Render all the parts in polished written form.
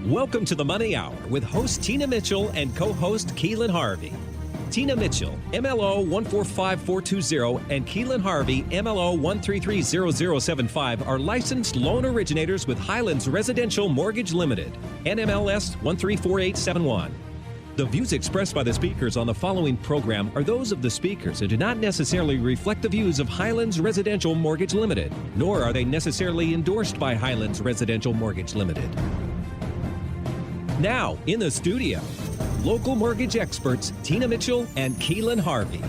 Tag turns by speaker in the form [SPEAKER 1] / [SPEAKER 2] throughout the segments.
[SPEAKER 1] Welcome to the Money Hour with host Tina Mitchell and co-host Keelan Harvey. Tina Mitchell, MLO 145420, and Keelan Harvey, MLO 1330075, are licensed loan originators with Highlands Residential Mortgage Limited, NMLS 134871. The views expressed by the speakers on the following program are those of the speakers and do not necessarily reflect the views of Highlands Residential Mortgage Limited, nor are they necessarily endorsed by Highlands Residential Mortgage Limited. Now, in the studio, local mortgage experts Tina Mitchell and Keelan Harvey.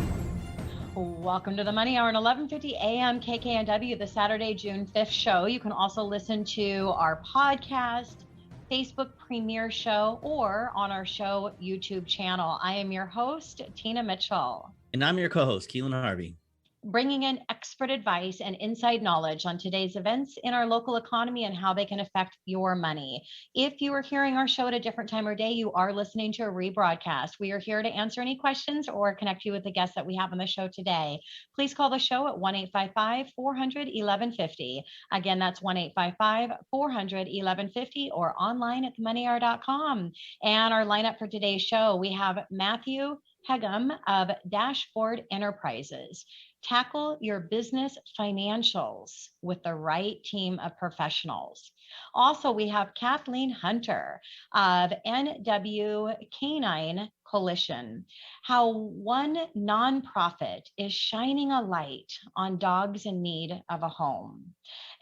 [SPEAKER 2] Welcome to the Money Hour on 1150 AM KKNW, the Saturday, June 5th show. You can also listen to our podcast, Facebook premiere show, or on our show YouTube channel. I am your host, Tina Mitchell.
[SPEAKER 3] And I'm your co-host, Keelan Harvey.
[SPEAKER 2] Bringing in expert advice and inside knowledge on today's events in our local economy and how they can affect your money. If you are hearing our show at a different time or day, you are listening to a rebroadcast. We are here to answer any questions or connect you with the guests that we have on the show today. Please call the show at 1-855-400-1150. Again, that's 1-855-400-1150 or online at themoneyhour.com. And our lineup for today's show, we have Matthew Hegum of Dashboard Enterprises. Tackle your business financials with the right team of professionals. Also, we have Kathleen Hunter of NW Canine Coalition, how one nonprofit is shining a light on dogs in need of a home.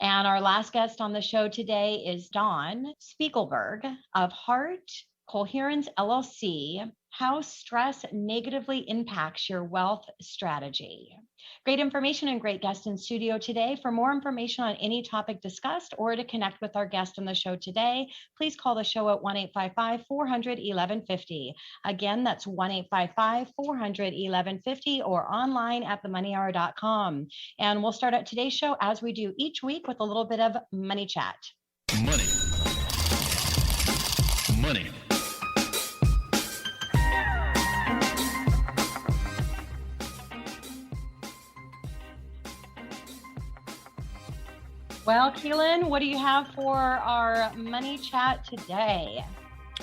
[SPEAKER 2] And our last guest on the show today is Dawn Spiegelberg of Heart Coherence LLC, how stress negatively impacts your wealth strategy. Great information and great guest in studio today. For more information on any topic discussed or to connect with our guest on the show today, please call the show at 1-855-400-1150. Again, that's 1-855-400-1150 or online at themoneyhour.com. And we'll start out today's show as we do each week with a little bit of money chat.
[SPEAKER 4] Money.
[SPEAKER 2] Well, Keelan, what do you have for our money chat today?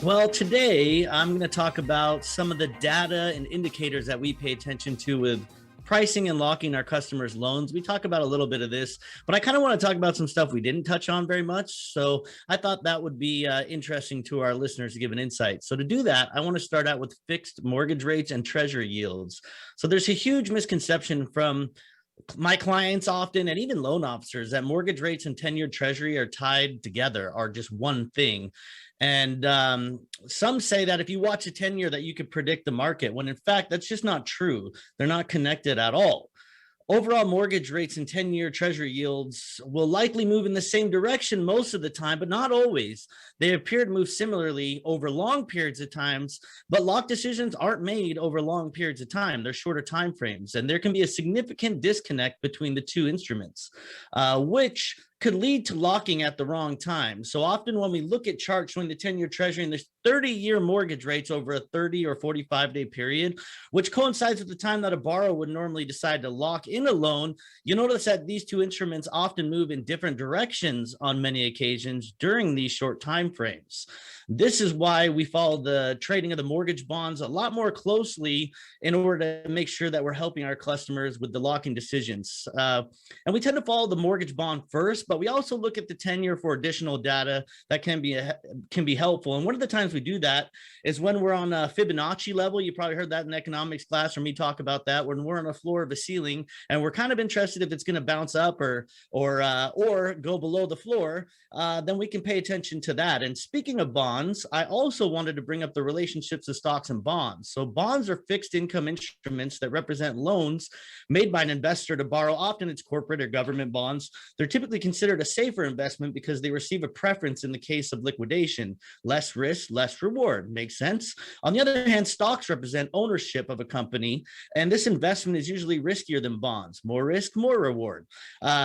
[SPEAKER 3] Well, today I'm going to talk about some of the data and indicators that we pay attention to with pricing and locking our customers' loans. We talk about a little bit of this, but I kind of want to talk about some stuff we didn't touch on very much. So I thought that would be interesting to our listeners to give an insight. So to do that, I want to start out with fixed mortgage rates and treasury yields. So there's a huge misconception from my clients often, and even loan officers, that mortgage rates and 10-year treasury are tied together, are just one thing. And some say that if you watch a 10-year that you could predict the market, when in fact, that's just not true. They're not connected at all. Overall mortgage rates and 10-year treasury yields will likely move in the same direction most of the time, but not always. They appear to move similarly over long periods of times, but lock decisions aren't made over long periods of time. They're shorter time frames, and there can be a significant disconnect between the two instruments, which could lead to locking at the wrong time. So often when we look at charts showing the 10-year treasury and the 30-year mortgage rates over a 30 or 45-day period, which coincides with the time that a borrower would normally decide to lock in a loan, you notice that these two instruments often move in different directions on many occasions during these short time frames. This is why we follow the trading of the mortgage bonds a lot more closely in order to make sure that we're helping our customers with the locking decisions. And we tend to follow the mortgage bond first, but we also look at the 10-year for additional data that can be helpful. And one of the times we do that is when we're on a Fibonacci level. You probably heard that in economics class or me talk about that, when we're on a floor of a ceiling and we're kind of interested if it's going to bounce up or go below the floor, then we can pay attention to that. And speaking of bonds, I also wanted to bring up the relationships of stocks and bonds. So bonds are fixed income instruments that represent loans made by an investor to borrow. Often it's corporate or government bonds. They're typically considered a safer investment because they receive a preference in the case of liquidation. Less risk, less reward. Makes sense. On the other hand, stocks represent ownership of a company, and this investment is usually riskier than bonds. More risk, more reward.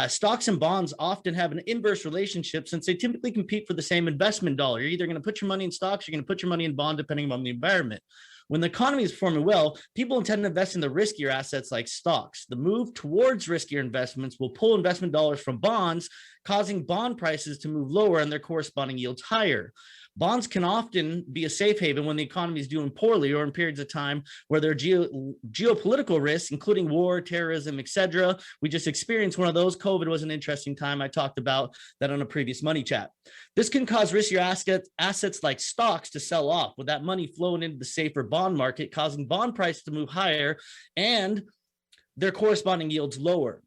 [SPEAKER 3] Stocks and bonds often have an inverse relationship since they typically compete for the same investment dollar. You're either going to put your money in stocks, you're going to put your money in bond, depending on the environment. When the economy is performing well, people intend to invest in the riskier assets like stocks. The move towards riskier investments will pull investment dollars from bonds, causing bond prices to move lower and their corresponding yields higher. Bonds can often be a safe haven when the economy is doing poorly or in periods of time where there are geopolitical risks, including war, terrorism, etc. We just experienced one of those. COVID was an interesting time. I talked about that on a previous Money Chat. This can cause riskier assets like stocks to sell off, with that money flowing into the safer bond market, causing bond prices to move higher and their corresponding yields lower.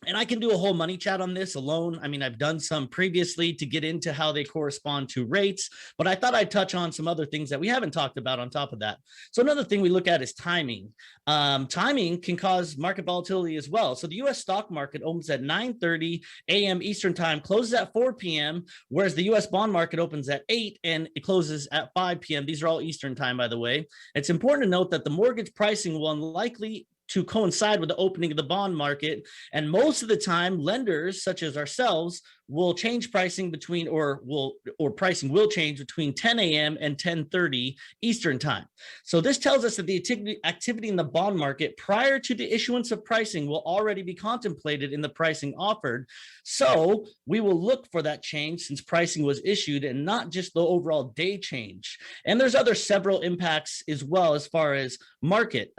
[SPEAKER 3] And I can do a whole Money Chat on this alone. I mean, I've done some previously to get into how they correspond to rates, but I thought I'd touch on some other things that we haven't talked about on top of that. So another thing we look at is timing. Timing can cause market volatility as well. So the US stock market opens at 9:30 a.m. Eastern time, closes at 4 p.m., whereas the US bond market opens at 8 and it closes at 5 p.m. These are all Eastern time, by the way. It's important to note that the mortgage pricing will unlikely to coincide with the opening of the bond market. And most of the time, lenders such as ourselves will change pricing between, or pricing will change between 10 a.m. and 10:30 Eastern time. So this tells us that the activity in the bond market prior to the issuance of pricing will already be contemplated in the pricing offered. So we will look for that change since pricing was issued and not just the overall day change. And there's other several impacts as well as far as market.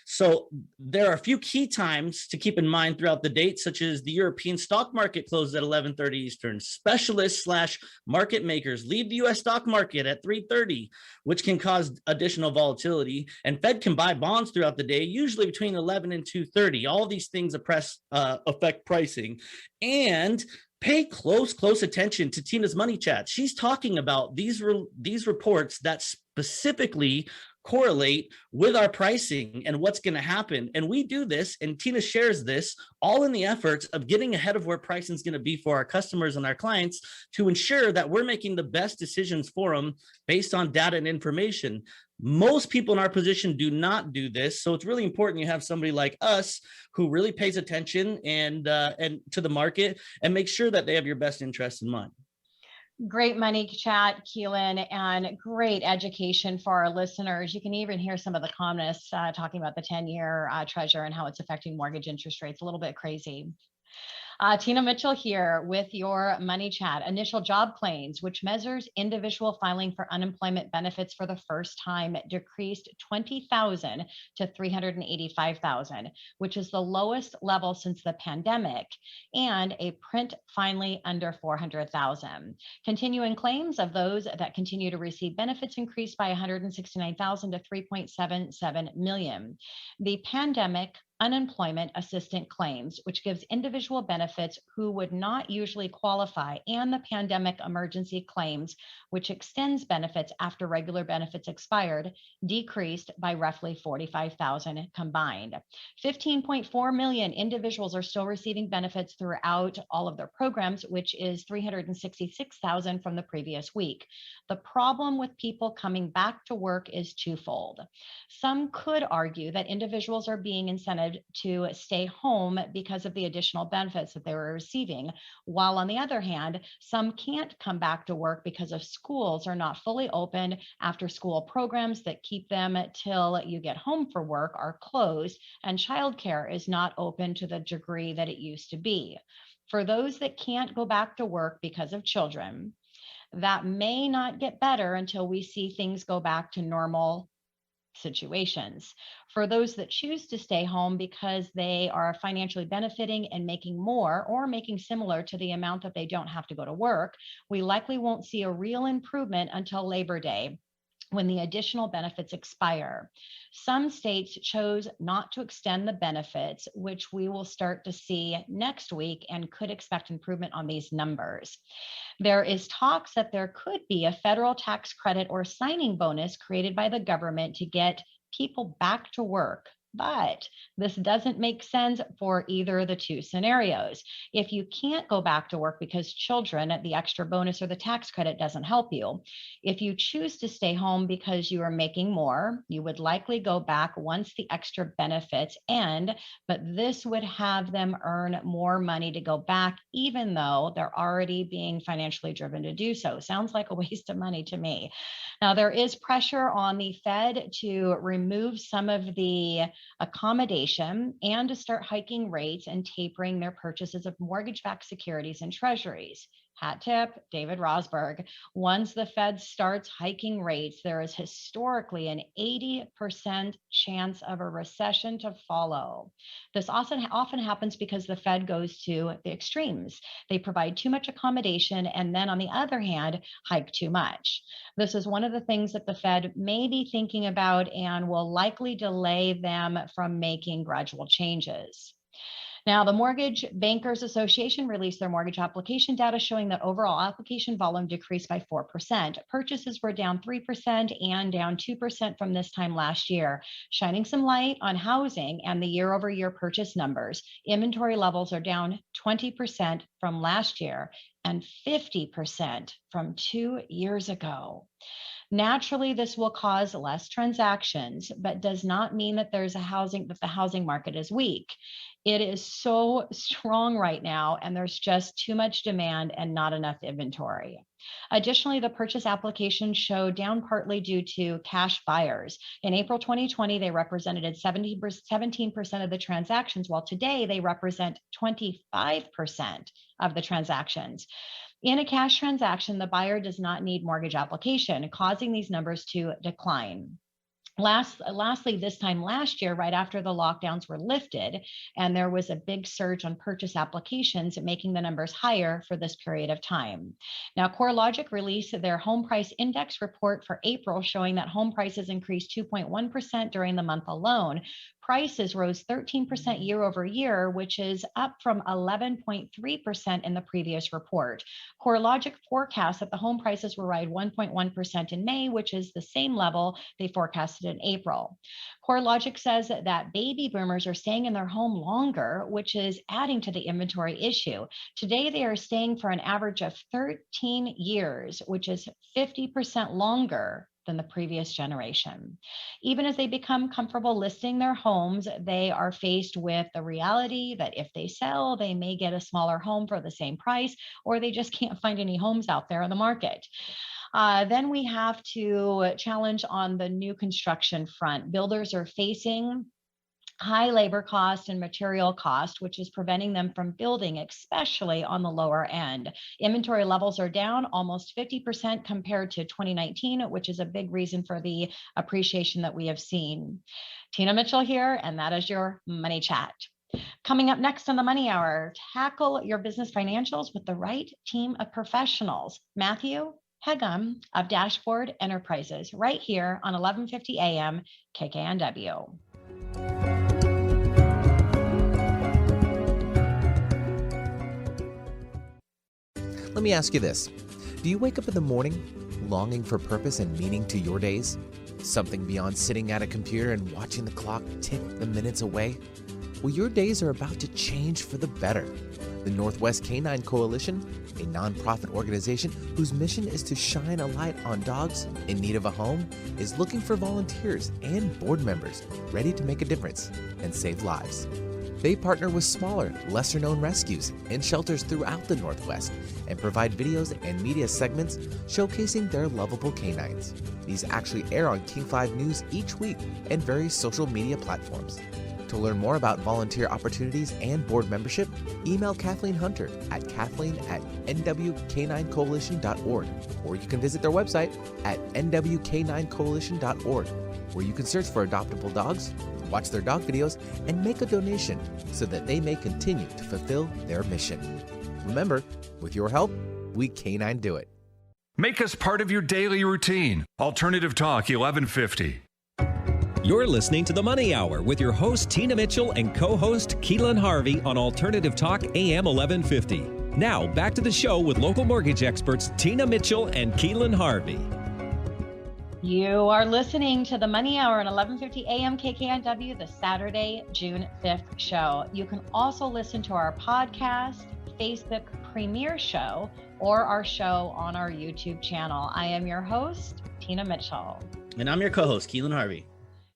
[SPEAKER 3] So there are a few key times to keep in mind throughout the date, such as the European stock market closes at 11:30 Eastern. Specialists / market makers leave the US stock market at 3:30, which can cause additional volatility. And Fed can buy bonds throughout the day, usually between 11 and 2:30. All these things affect pricing. And pay close attention to Tina's Money Chat. She's talking about these reports that specifically correlate with our pricing and what's going to happen. And we do this, and Tina shares this, all in the efforts of getting ahead of where pricing is going to be for our customers and our clients to ensure that we're making the best decisions for them based on data and information. Most people in our position do not do this. So it's really important you have somebody like us who really pays attention and to the market and make sure that they have your best interests in mind.
[SPEAKER 2] Great Money Chat, Keelan, and great education for our listeners. You can even hear some of the columnists talking about the 10-year treasury and how it's affecting mortgage interest rates. A little bit crazy. Tina Mitchell here with your Money Chat. Initial job claims, which measures individual filing for unemployment benefits for the first time, decreased 20,000 to 385,000, which is the lowest level since the pandemic, and a print finally under 400,000. Continuing claims of those that continue to receive benefits increased by 169,000 to 3.77 million. The pandemic unemployment assistance claims, which gives individual benefits who would not usually qualify, and the pandemic emergency claims, which extends benefits after regular benefits expired, decreased by roughly 45,000 combined. 15.4 million individuals are still receiving benefits throughout all of their programs, which is 366,000 from the previous week. The problem with people coming back to work is twofold. Some could argue that individuals are being incented to stay home because of the additional benefits that they were receiving, while on the other hand, some can't come back to work because of schools are not fully open. After school programs that keep them till you get home for work are closed, and childcare is not open to the degree that it used to be. For those that can't go back to work because of children, that may not get better until we see things go back to normal situations. For those that choose to stay home because they are financially benefiting and making more or making similar to the amount that they don't have to go to work, we likely won't see a real improvement until Labor Day, when the additional benefits expire. Some states chose not to extend the benefits, which we will start to see next week and could expect improvement on these numbers. There is talks that there could be a federal tax credit or signing bonus created by the government to get people back to work. But this doesn't make sense for either of the two scenarios. If you can't go back to work because children, the extra bonus or the tax credit doesn't help you. If you choose to stay home because you are making more, you would likely go back once the extra benefits end, but this would have them earn more money to go back, even though they're already being financially driven to do so. Sounds like a waste of money to me. Now, there is pressure on the Fed to remove some of the accommodation and to start hiking rates and tapering their purchases of mortgage-backed securities and treasuries. Hat tip, David Rosberg. Once the Fed starts hiking rates, there is historically an 80% chance of a recession to follow. This often happens because the Fed goes to the extremes. They provide too much accommodation and then, on the other hand, hike too much. This is one of the things that the Fed may be thinking about and will likely delay them from making gradual changes. Now, the Mortgage Bankers Association released their mortgage application data showing that overall application volume decreased by 4%. Purchases were down 3% and down 2% from this time last year, shining some light on housing and the year-over-year purchase numbers. Inventory levels are down 20% from last year and 50% from 2 years ago. Naturally, this will cause less transactions, but does not mean that the housing market is weak. It is so strong right now, and there's just too much demand and not enough inventory. Additionally, the purchase applications showed down partly due to cash buyers. In April 2020, they represented 17% of the transactions, while today they represent 25% of the transactions. In a cash transaction, the buyer does not need mortgage application, causing these numbers to decline. Lastly, this time last year, right after the lockdowns were lifted, and there was a big surge on purchase applications, making the numbers higher for this period of time. Now, CoreLogic released their home price index report for April, showing that home prices increased 2.1% during the month alone. Prices rose 13% year over year, which is up from 11.3% in the previous report. CoreLogic forecasts that the home prices will rise 1.1% in May, which is the same level they forecasted in April. CoreLogic says that baby boomers are staying in their home longer, which is adding to the inventory issue. Today, they are staying for an average of 13 years, which is 50% longer than the previous generation. Even as they become comfortable listing their homes, they are faced with the reality that if they sell, they may get a smaller home for the same price, or they just can't find any homes out there on the market. Then we have to challenge on the new construction front. Builders are facing high labor cost and material cost, which is preventing them from building, especially on the lower end. Inventory levels are down almost 50% compared to 2019, which is a big reason for the appreciation that we have seen. Tina Mitchell here, and that is your Money Chat. Coming up next on the Money Hour, tackle your business financials with the right team of professionals. Matthew Hegum of Dashboard Enterprises, right here on 1150 AM KKNW.
[SPEAKER 4] Let me ask you this. Do you wake up in the morning longing for purpose and meaning to your days? Something beyond sitting at a computer and watching the clock tick the minutes away? Well, your days are about to change for the better. The Northwest Canine Coalition, a nonprofit organization whose mission is to shine a light on dogs in need of a home, is looking for volunteers and board members ready to make a difference and save lives. They partner with smaller, lesser-known rescues and shelters throughout the Northwest and provide videos and media segments showcasing their lovable canines. These actually air on King 5 News each week and various social media platforms. To learn more about volunteer opportunities and board membership, email Kathleen Hunter at kathleen@nwk9coalition.org, or you can visit their website at nwk9coalition.org, where you can search for adoptable dogs, watch their dog videos, and make a donation so that they may continue to fulfill their mission. Remember, with your help, we canine do it.
[SPEAKER 5] Make us part of your daily routine. Alternative Talk 1150.
[SPEAKER 1] You're listening to The Money Hour with your host, Tina Mitchell, and co-host, Keelan Harvey on Alternative Talk AM 1150. Now, back to the show with local mortgage experts, Tina Mitchell and Keelan Harvey.
[SPEAKER 2] You are listening to The Money Hour on 1150 AM KKNW, the Saturday, June 5th show. You can also listen to our podcast, Facebook premiere show, or our show on our YouTube channel. I am your host, Tina Mitchell.
[SPEAKER 3] And I'm your co-host, Keelan Harvey.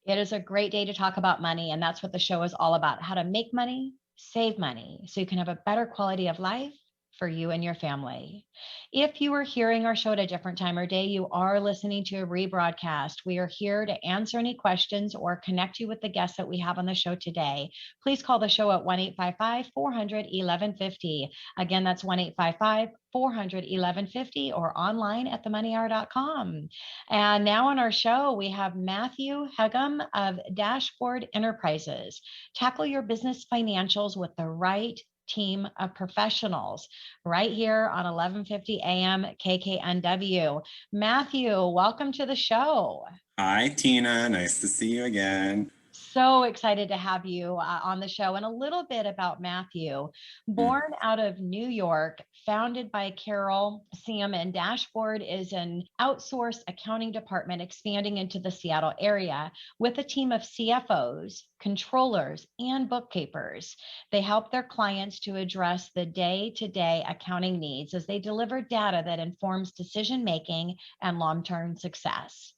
[SPEAKER 2] It is a great day to talk about money, and that's what the show is all about, how to make money, save money, so you can have a better quality of life for you and your family. If you are hearing our show at a different time or day, you are listening to a rebroadcast. We are here to answer any questions or connect you with the guests that we have on the show today. Please call the show at 1-855-400-1150. Again, that's 1-855-400-1150 or online at themoneyhour.com. And now on our show, we have Matthew Hegum of Dashboard Enterprises. Tackle your business financials with the right team of professionals right here on 1150 AM KKNW. Matthew, welcome to the show.
[SPEAKER 6] Hi, Tina. Nice to see you again.
[SPEAKER 2] So excited to have you on the show. And a little bit about Matthew. Born out of New York, founded by Carol Salmon, Dashboard is an outsourced accounting department expanding into the Seattle area with a team of CFOs, controllers, and bookkeepers. They help their clients to address the day-to-day accounting needs as they deliver data that informs decision-making and long-term success.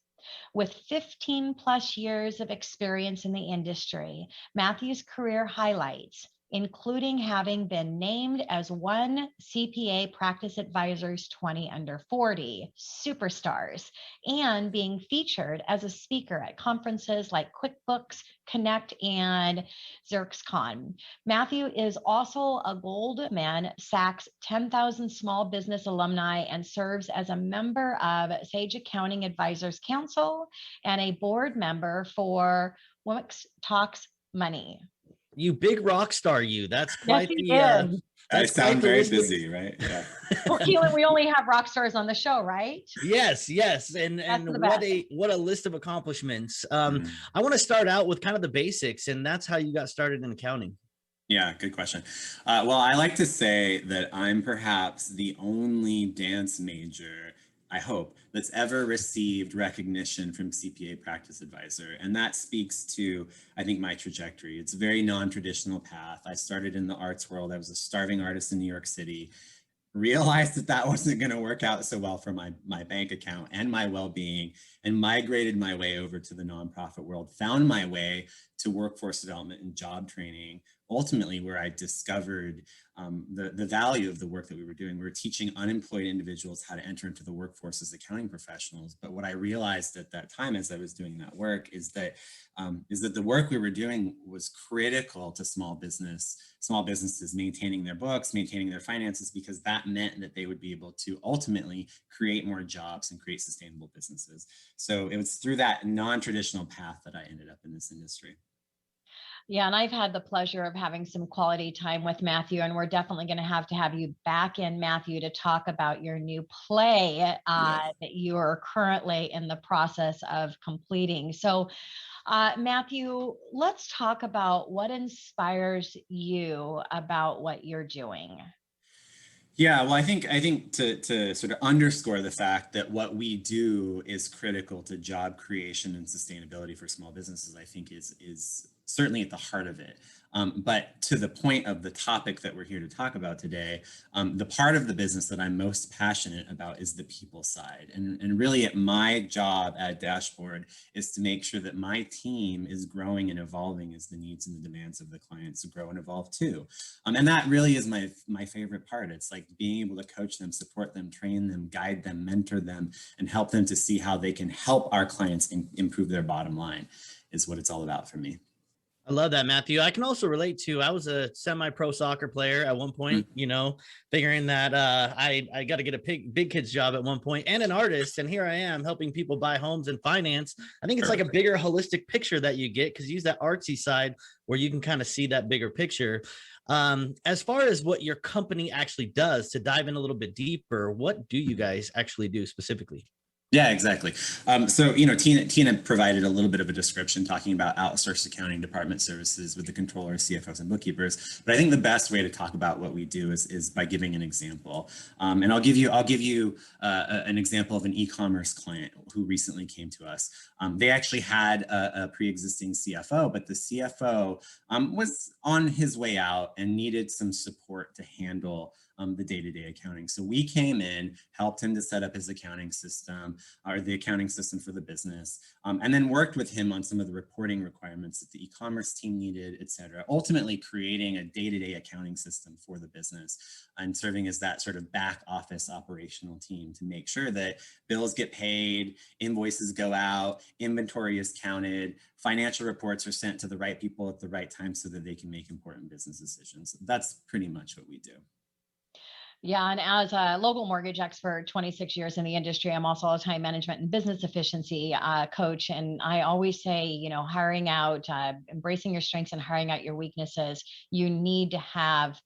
[SPEAKER 2] With 15 plus years of experience in the industry, Matthew's career highlights, including having been named as one CPA Practice Advisors 20 Under 40 Superstars and being featured as a speaker at conferences like QuickBooks Connect and XeroxCon. Matthew is also a Goldman Sachs 10,000 Small Business alumni and serves as a member of Sage Accounting Advisors Council and a board member for Womix Talks Money.
[SPEAKER 3] You big rock star, you. That's quite
[SPEAKER 2] yes,
[SPEAKER 3] the.
[SPEAKER 6] I sound very busy, right? Yeah.
[SPEAKER 2] Well, Keelan, we only have rock stars on the show, right?
[SPEAKER 3] Yes, and what a list of accomplishments. I want to start out with kind of the basics, and that's how you got started in accounting.
[SPEAKER 6] Yeah, good question. Well, I like to say that I'm perhaps the only dance major, I hope, that's ever received recognition from CPA Practice Advisor. And that speaks to, I think, my trajectory. It's a very non-traditional path. I started in the arts world. I was a starving artist in New York City, realized that that wasn't going to work out so well for my bank account and my well-being, and migrated my way over to the nonprofit world, found my way to workforce development and job training, ultimately where I discovered the value of the work that we were doing. We were teaching unemployed individuals how to enter into the workforce as accounting professionals. But what I realized at that time as I was doing that work is that the work we were doing was critical to small businesses maintaining their books, maintaining their finances, because that meant that they would be able to ultimately create more jobs and create sustainable businesses. So it was through that non-traditional path that I ended up in this industry.
[SPEAKER 2] Yeah, and I've had the pleasure of having some quality time with Matthew, and we're definitely going to have you back in, Matthew, to talk about your new play that you are currently in the process of completing. So, Matthew, let's talk about what inspires you about what you're doing.
[SPEAKER 6] Yeah, well, I think to sort of underscore the fact that what we do is critical to job creation and sustainability for small businesses, I think is certainly at the heart of it. But to the point of the topic that we're here to talk about today, the part of the business that I'm most passionate about is the people side. And really my job at Dashboard is to make sure that my team is growing and evolving as the needs and the demands of the clients grow and evolve too. And that really is my favorite part. It's like being able to coach them, support them, train them, guide them, mentor them, and help them to see how they can help our clients improve their bottom line is what it's all about for me.
[SPEAKER 3] I love that, Matthew. I can also relate to, I was a semi-pro soccer player at one point, figuring that I got to get a big kids job at one point, and an artist. And here I am helping people buy homes and finance. I think it's like a bigger holistic picture that you get, because you use that artsy side where you can kind of see that bigger picture. As far as what your company actually does, to dive in a little bit deeper, what do you guys actually do specifically?
[SPEAKER 6] Yeah, exactly. So, Tina provided a little bit of a description talking about outsourced accounting department services with the controllers, CFOs, and bookkeepers. But I think the best way to talk about what we do is by giving an example. And I'll give you an example of an e-commerce client who recently came to us. They actually had a pre-existing CFO, but the CFO was on his way out and needed some support to handle the day-to-day accounting. So we came in, helped him to set up his accounting system, or the accounting system for the business, and then worked with him on some of the reporting requirements that the e-commerce team needed, et cetera, ultimately creating a day-to-day accounting system for the business and serving as that sort of back office operational team to make sure that bills get paid, invoices go out, inventory is counted, financial reports are sent to the right people at the right time so that they can make important business decisions. That's pretty much what we do.
[SPEAKER 2] Yeah, and as a local mortgage expert, 26 years in the industry, I'm also a time management and business efficiency coach. And I always say, you know, hiring out, embracing your strengths and hiring out your weaknesses, you need to have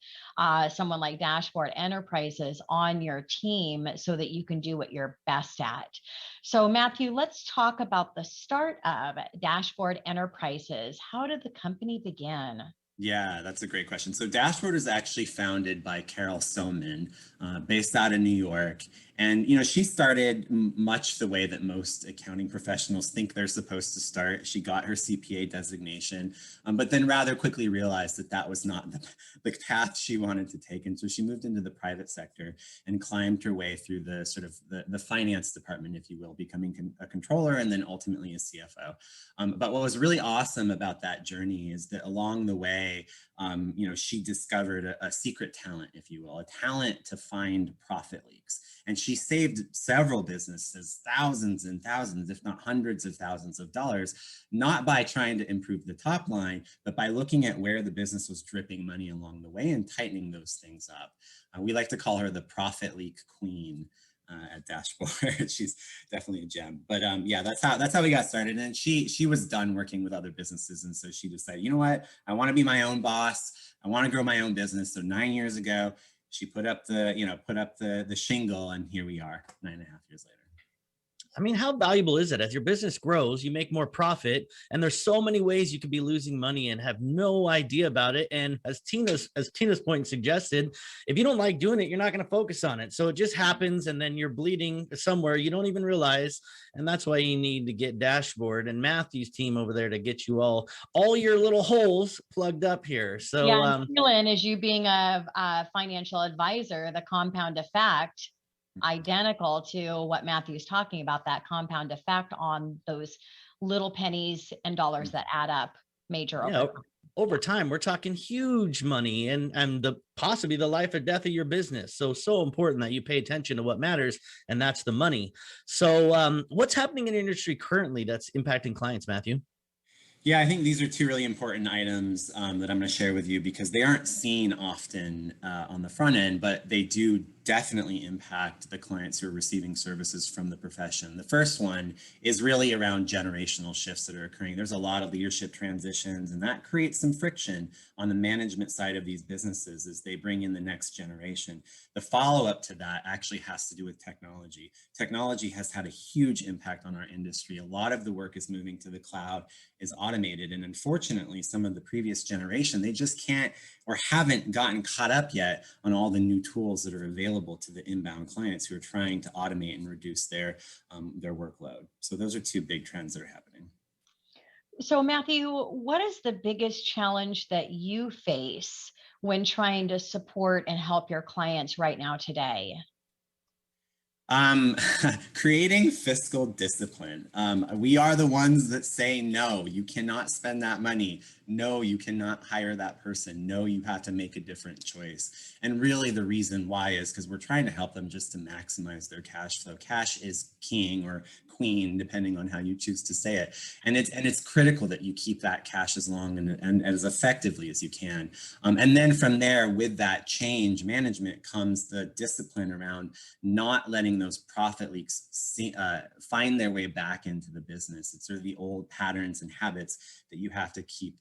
[SPEAKER 2] someone like Dashboard Enterprises on your team so that you can do what you're best at. So Matthew, let's talk about the start of Dashboard Enterprises. How did the company begin?
[SPEAKER 6] Yeah, that's a great question. So Dashboard was actually founded by Carol Soman, based out of New York. And, you know, she started much the way that most accounting professionals think they're supposed to start. She got her CPA designation, but then rather quickly realized that that was not the path she wanted to take. And so she moved into the private sector and climbed her way through the sort of the finance department, if you will, becoming a controller and then ultimately a CFO. But what was really awesome about that journey is that along the way, you know, she discovered a secret talent, if you will, a talent to find profit leaks. And she saved several businesses, thousands and thousands, if not hundreds of thousands of dollars, not by trying to improve the top line, but by looking at where the business was dripping money along the way and tightening those things up. We like to call her the profit leak queen. At Dashboard. She's definitely a gem. But yeah, that's how we got started. And she was done working with other businesses, and so she decided, you know what, I want to be my own boss. I want to grow my own business. So 9 years ago, she put up the shingle, and here we are 9.5 years later.
[SPEAKER 3] I mean, how valuable is it? As your business grows, you make more profit, and there's so many ways you could be losing money and have no idea about it. And as Tina's point suggested, if you don't like doing it, you're not going to focus on it. So it just happens, and then you're bleeding somewhere you don't even realize. And that's why you need to get Dashboard and Matthew's team over there to get you all your little holes plugged up here. So
[SPEAKER 2] yeah, Keelan, as you being a financial advisor, the compound effect, identical to what Matthew's talking about, that compound effect on those little pennies and dollars that add up major
[SPEAKER 3] over time. We're talking huge money and possibly the life or death of your business. So important that you pay attention to what matters, and that's the money. So what's happening in the industry currently that's impacting clients, Matthew?
[SPEAKER 6] Yeah, I think these are two really important items that I'm going to share with you because they aren't seen often on the front end, but they do definitely impact the clients who are receiving services from the profession. The first one is really around generational shifts that are occurring. There's a lot of leadership transitions, and that creates some friction on the management side of these businesses as they bring in the next generation. The follow-up to that actually has to do with technology. Technology has had a huge impact on our industry. A lot of the work is moving to the cloud, is automated, and unfortunately, some of the previous generation, they just can't or haven't gotten caught up yet on all the new tools that are available to the inbound clients who are trying to automate and reduce their workload. So those are two big trends that are happening.
[SPEAKER 2] So Matthew, what is the biggest challenge that you face when trying to support and help your clients right now today?
[SPEAKER 6] Creating fiscal discipline. We are the ones that say, no, you cannot spend that money. No, you cannot hire that person. No, you have to make a different choice. And really the reason why is because we're trying to help them just to maximize their cash flow. Cash is king or queen, depending on how you choose to say it. And it's critical that you keep that cash as long and as effectively as you can. And then from there, with that change management comes the discipline around not letting those profit leaks find their way back into the business. It's sort of the old patterns and habits that you have to keep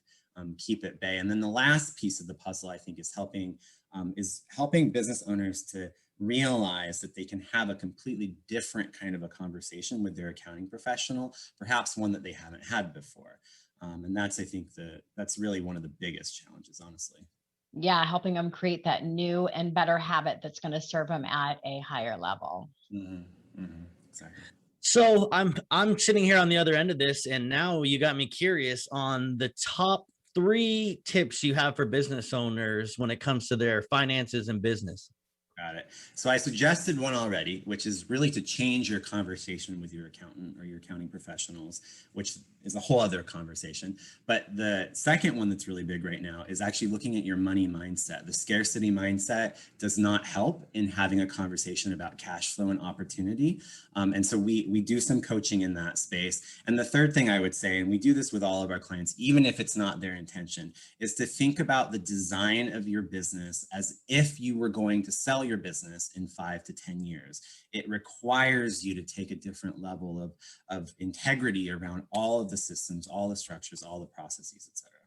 [SPEAKER 6] at bay. And then the last piece of the puzzle, I think, is helping business owners to realize that they can have a completely different kind of a conversation with their accounting professional, perhaps one that they haven't had before. And that's, I think, that's really one of the biggest challenges, honestly.
[SPEAKER 2] Yeah, helping them create that new and better habit that's going to serve them at a higher level.
[SPEAKER 6] Mm-hmm. Mm-hmm. Exactly.
[SPEAKER 3] So I'm sitting here on the other end of this, and now you got me curious on the top 3 tips you have for business owners when it comes to their finances and business.
[SPEAKER 6] Got it. So I suggested one already, which is really to change your conversation with your accountant or your accounting professionals, which is a whole other conversation. But the second one that's really big right now is actually looking at your money mindset. The scarcity mindset does not help in having a conversation about cash flow and opportunity. And so we do some coaching in that space. And the third thing I would say, and we do this with all of our clients, even if it's not their intention, is to think about the design of your business as if you were going to sell your business in 5 to 10 years. It requires you to take a different level of integrity around all of the systems, all the structures, all the processes, et cetera.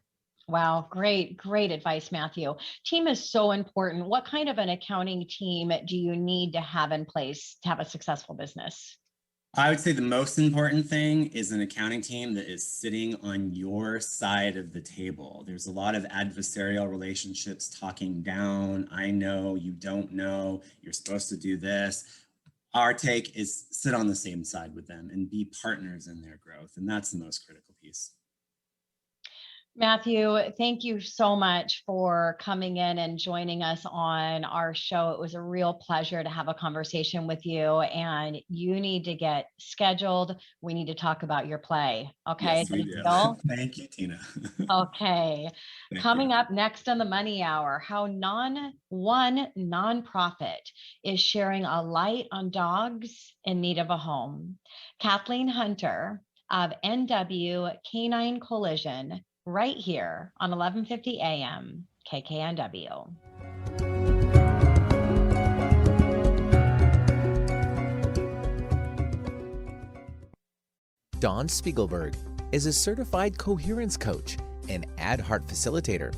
[SPEAKER 2] Wow, great advice, Matthew. Team is so important. What kind of an accounting team do you need to have in place to have a successful business?
[SPEAKER 6] I would say the most important thing is an accounting team that is sitting on your side of the table. There's a lot of adversarial relationships, talking down. I know, you don't know, you're supposed to do this. Our take is sit on the same side with them and be partners in their growth. And that's the most critical piece.
[SPEAKER 2] Matthew, thank you so much for coming in and joining us on our show. It was a real pleasure to have a conversation with you, and you need to get scheduled. We need to talk about your play. Okay.
[SPEAKER 6] Yes, we do. Thank you, Tina.
[SPEAKER 2] Okay. Coming up next on the Money Hour, how one nonprofit is sharing a light on dogs in need of a home. Kathleen Hunter of NW Canine Coalition, right here on 1150 AM KKNW.
[SPEAKER 4] Dawn Spiegelberg is a certified coherence coach and ad heart facilitator.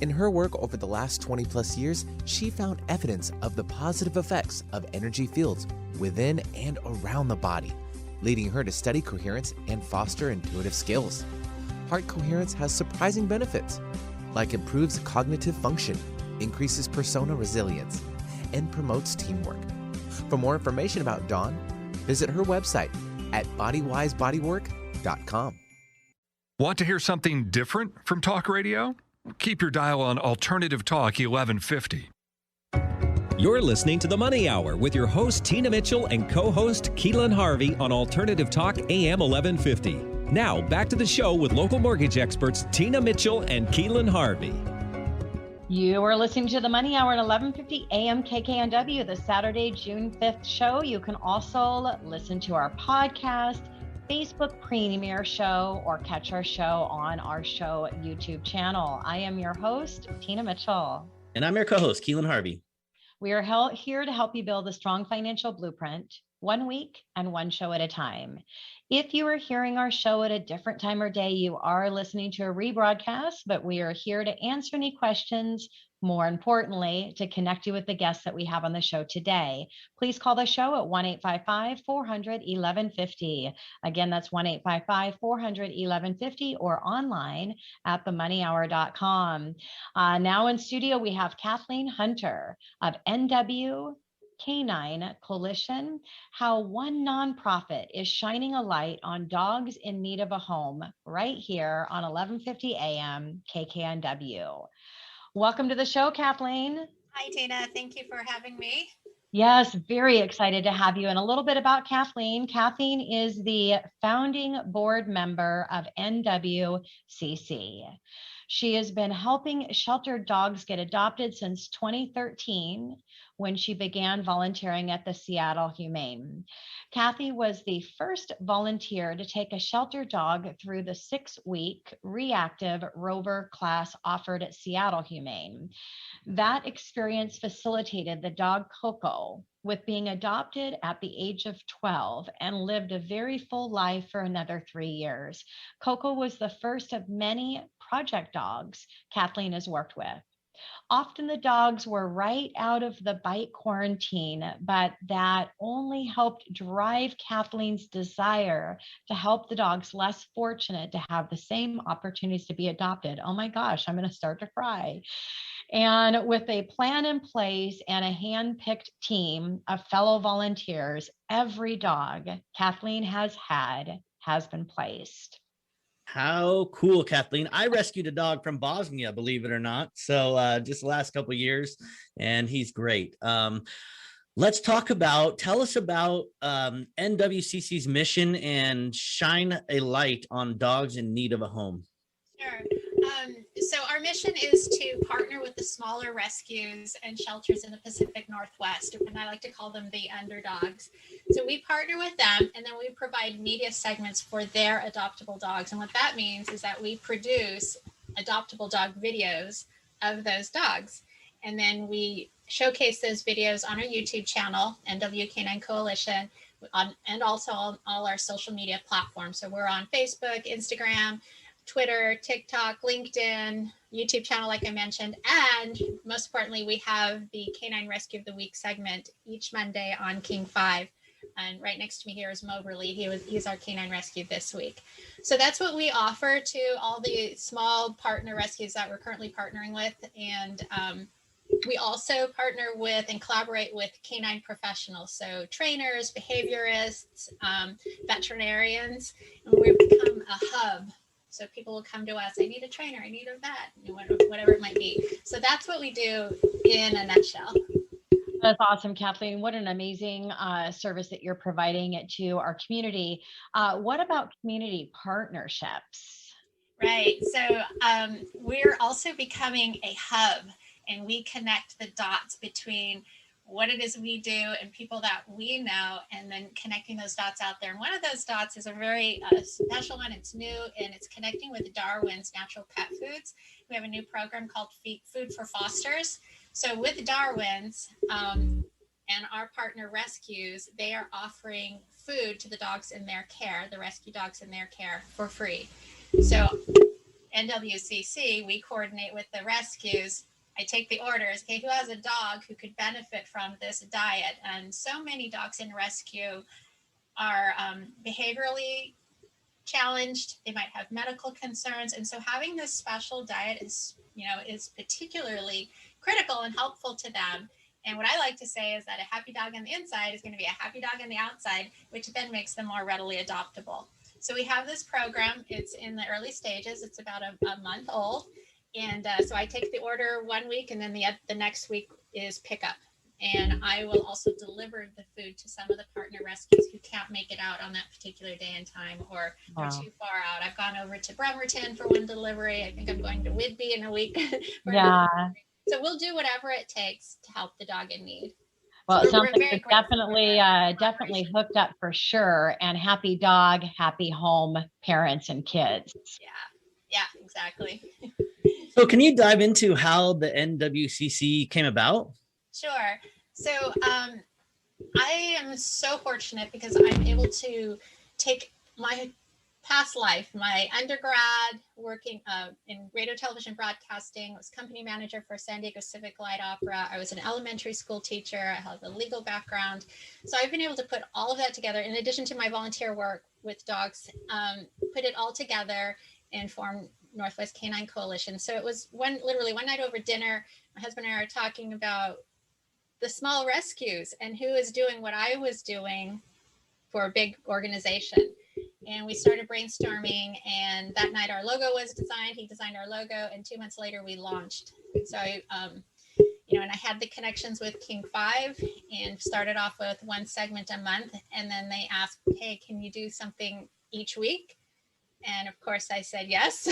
[SPEAKER 4] In her work over the last 20 plus years, she found evidence of the positive effects of energy fields within and around the body, leading her to study coherence and foster intuitive skills. Heart coherence has surprising benefits, like improves cognitive function, increases persona resilience, and promotes teamwork. For more information about Dawn, visit her website at bodywisebodywork.com.
[SPEAKER 5] Want to hear something different from talk radio? Keep your dial on Alternative Talk 1150.
[SPEAKER 1] You're listening to The Money Hour with your host, Tina Mitchell, and co-host, Keelan Harvey on Alternative Talk AM 1150. Now, back to the show with local mortgage experts, Tina Mitchell and Keelan Harvey.
[SPEAKER 2] You are listening to the Money Hour at 1150 AM KKNW, the Saturday, June 5th show. You can also listen to our podcast, Facebook premiere show, or catch our show on our show YouTube channel. I am your host, Tina Mitchell.
[SPEAKER 3] And I'm your co-host, Keelan Harvey.
[SPEAKER 2] We are here to help you build a strong financial blueprint, 1 week and one show at a time. If you are hearing our show at a different time or day, you are listening to a rebroadcast, but we are here to answer any questions. More importantly, to connect you with the guests that we have on the show today. Please call the show at 1-855-400-1150. Again, that's 1-855-400-1150 or online at themoneyhour.com. Now in studio, we have Kathleen Hunter of NW Canine Coalition, how one nonprofit is shining a light on dogs in need of a home right here on 1150 AM KKNW. Welcome to the show, Kathleen.
[SPEAKER 7] Hi, Tina. Thank you for having me.
[SPEAKER 2] Yes, very excited to have you. And a little bit about Kathleen. Kathleen is the founding board member of NWCC. She has been helping sheltered dogs get adopted since 2013, when she began volunteering at the Seattle Humane. Kathy was the first volunteer to take a shelter dog through the 6-week reactive rover class offered at Seattle Humane. That experience facilitated the dog Coco with being adopted at the age of 12 and lived a very full life for another 3 years. Coco was the first of many project dogs Kathleen has worked with. Often the dogs were right out of the bite quarantine, but that only helped drive Kathleen's desire to help the dogs less fortunate to have the same opportunities to be adopted. Oh my gosh, I'm going to start to cry. And with a plan in place and a hand-picked team of fellow volunteers, every dog Kathleen has had has been placed.
[SPEAKER 3] How cool, Kathleen. I rescued a dog from Bosnia, believe it or not. So just the last couple of years, and he's great. Let's tell us about NWCC's mission and shine a light on dogs in need of a home.
[SPEAKER 7] Sure. So our mission is to partner with the smaller rescues and shelters in the Pacific Northwest, and I like to call them the underdogs. So we partner with them, and then we provide media segments for their adoptable dogs. And what that means is that we produce adoptable dog videos of those dogs. And then we showcase those videos on our YouTube channel, NW Canine Coalition, and also on all our social media platforms. So we're on Facebook, Instagram, Twitter, TikTok, LinkedIn, YouTube channel, like I mentioned. And most importantly, we have the Canine Rescue of the Week segment each Monday on King 5. And right next to me here is Moberly. He's our canine rescue this week. So that's what we offer to all the small partner rescues that we're currently partnering with. And we also partner with and collaborate with canine professionals, so trainers, behaviorists, veterinarians, and we've become a hub. So people will come to us, I need a trainer, I need a vet, whatever it might be. So that's what we do in a nutshell.
[SPEAKER 2] That's awesome, Kathleen. What an amazing service that you're providing to our community. What about community partnerships?
[SPEAKER 7] Right. So we're also becoming a hub, and we connect the dots between what it is we do and people that we know, and then connecting those dots out there. And one of those dots is a very special one. It's new, and it's connecting with Darwin's Natural Pet Foods. We have a new program called Food for Fosters. So with Darwin's and our partner rescues, they are offering food to the dogs in their care, the rescue dogs in their care, for free. So NWCC, we coordinate with the rescues. I take the orders, okay, who has a dog who could benefit from this diet? And so many dogs in rescue are behaviorally challenged. They might have medical concerns. And so having this special diet is particularly critical and helpful to them. And what I like to say is that a happy dog on the inside is going to be a happy dog on the outside, which then makes them more readily adoptable. So we have this program. It's in the early stages. It's about a month old. And so I take the order 1 week, and then the next week is pickup. And I will also deliver the food to some of the partner rescues who can't make it out on that particular day and time, or are too far out. I've gone over to Bremerton for one delivery. I think I'm going to Whidbey in a week.
[SPEAKER 2] Yeah.
[SPEAKER 7] So we'll do whatever it takes to help the dog in need.
[SPEAKER 2] Well,
[SPEAKER 7] So
[SPEAKER 2] it sounds like
[SPEAKER 7] it's
[SPEAKER 2] definitely hooked up for sure. And happy dog, happy home, parents and kids.
[SPEAKER 7] Yeah, exactly.
[SPEAKER 3] So can you dive into how the NWCC came about?
[SPEAKER 7] Sure. So I am so fortunate because I'm able to take my past life, my undergrad working in radio, television, broadcasting, was company manager for San Diego Civic Light Opera. I was an elementary school teacher. I have a legal background. So I've been able to put all of that together, in addition to my volunteer work with dogs, put it all together and form Northwest Canine Coalition. So it was literally one night over dinner, my husband and I are talking about the small rescues and who is doing what I was doing for a big organization. And we started brainstorming, and that night our logo was designed. He designed our logo, and 2 months later we launched. So and I had the connections with King 5 and started off with one segment a month. And then they asked, hey, can you do something each week? And of course I said yes.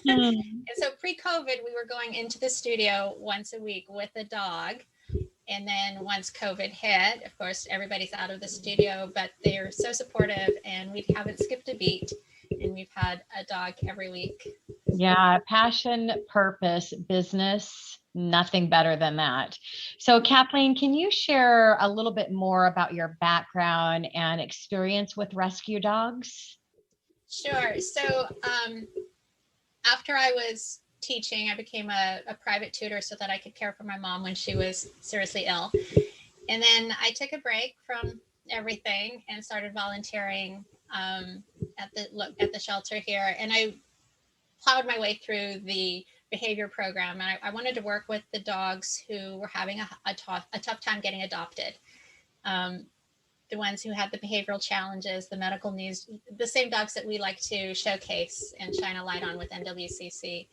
[SPEAKER 7] And so pre-COVID, we were going into the studio once a week with a dog. And then once COVID hit, of course, everybody's out of the studio, but they're so supportive, and we haven't skipped a beat, and we've had a dog every week.
[SPEAKER 2] Yeah, passion, purpose, business, nothing better than that. So Kathleen, can you share a little bit more about your background and experience with rescue dogs?
[SPEAKER 7] Sure. So after I was teaching, I became a private tutor so that I could care for my mom when she was seriously ill. And then I took a break from everything and started volunteering at the shelter here. And I plowed my way through the behavior program. And I wanted to work with the dogs who were having a tough time getting adopted. the ones who had the behavioral challenges, the medical needs, the same dogs that we like to showcase and shine a light on with NWCC.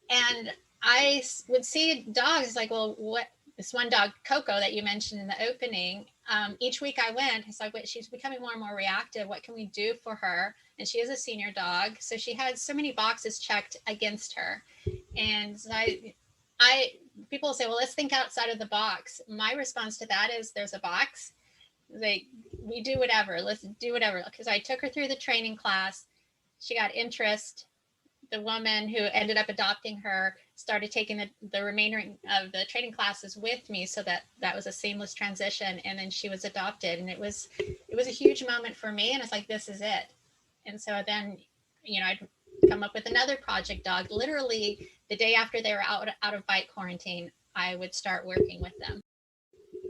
[SPEAKER 7] And I would see dogs like, well, what, this one dog, Coco, that you mentioned in the opening, each week I went, it's like, wait, she's becoming more and more reactive. What can we do for her? And she is a senior dog. So she had so many boxes checked against her. And so people say, well, let's think outside of the box. My response to that is there's a box. Like, we do whatever, let's do whatever. Because I took her through the training class. She got interest. The woman who ended up adopting her started taking the remainder of the training classes with me, so that was a seamless transition. And then she was adopted, and it was a huge moment for me. And it's like, this is it. And so then, I'd come up with another project dog. Literally the day after they were out of bite quarantine, I would start working with them.